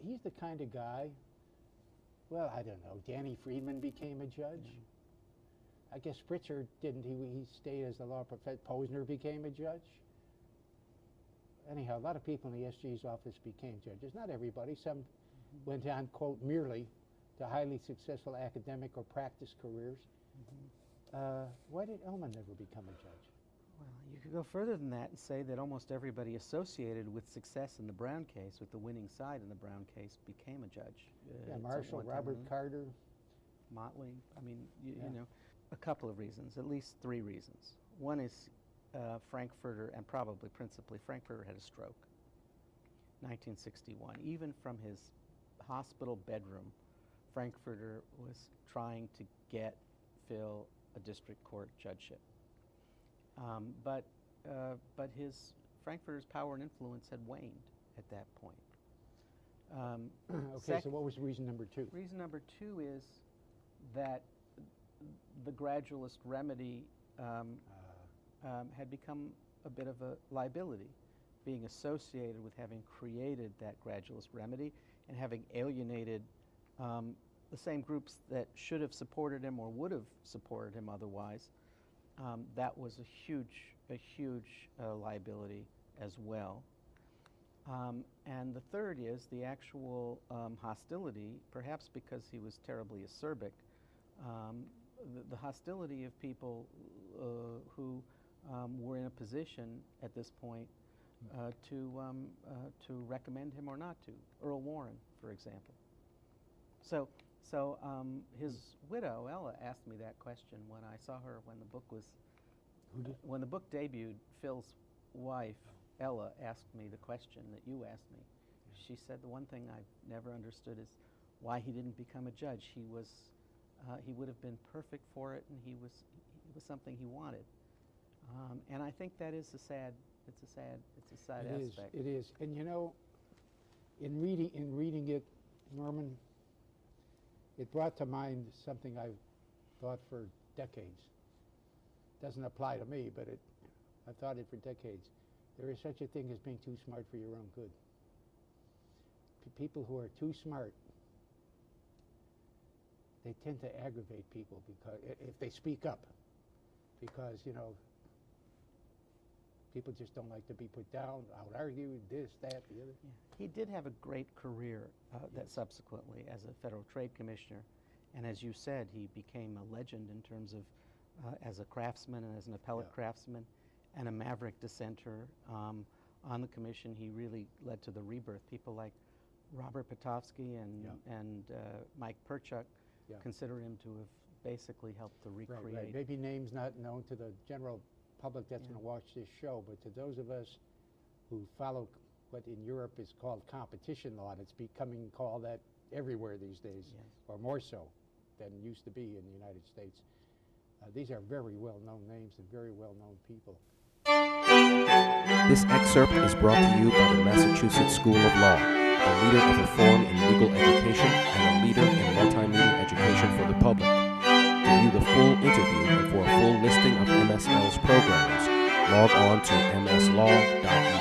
he's the kind of guy, well, I don't know, Danny Friedman became a judge. I guess Spritzer didn't, he stayed as the law professor. Posner became a judge. Anyhow, a lot of people in the SG's office became judges. Not everybody, some went on, quote, merely to highly successful academic or practice careers. Why did Elman never become a judge? Well, you could go further than that and say that almost everybody associated with success in the Brown case, with the winning side in the Brown case, became a judge. Yeah, Marshall, Robert Carter. Motley. I mean, you know, a couple of reasons, at least three reasons. One is Frankfurter, and probably principally Frankfurter, had a stroke, 1961. Even from his hospital bedroom, Frankfurter was trying to get Phil a district court judgeship. But Frankfurter's power and influence had waned at that point. Okay, so what was reason number two? Reason number two is that the gradualist remedy had become a bit of a liability, being associated with having created that gradualist remedy and having alienated the same groups that should have supported him or would have supported him otherwise. That was a huge liability as well. And the third is the actual hostility, perhaps because he was terribly acerbic, the hostility of people who were in a position at this point to recommend him or not to. Earl Warren, for example. So his widow, Ella, asked me that question when I saw her when the book was... Who did? When the book debuted, Phil's wife, Ella, asked me the question that you asked me. She said the one thing I've never understood is why he didn't become a judge. He would have been perfect for it, and he was something he wanted. And I think that is a sad aspect. It is. And you know, in reading it, Norman, it brought to mind something I've thought for decades. Doesn't apply to me, but I've thought it for decades. There is such a thing as being too smart for your own good. People who are too smart, they tend to aggravate people because if they speak up, because, you know, people just don't like to be put down, out-argued, this, that, the other. Yeah. He did have a great career that subsequently as a Federal Trade Commissioner, and as you said, he became a legend in terms of as a craftsman and as an appellate craftsman and a maverick dissenter. On the commission, he really led to the rebirth. People like Robert Potofsky and Mike Pertschuk consider him to have basically helped to recreate. Right. Maybe names not known to the general public that's going to watch this show, but to those of us who follow what in Europe is called competition law, and it's becoming called that everywhere these days, or more so than used to be in the United States. These are very well-known names and very well-known people. This excerpt is brought to you by the Massachusetts School of Law, a leader of reform in legal education and a leader in multimedia education for the public. To view the full interview and for a full listing of MSL's programs, log on to mslaw.edu.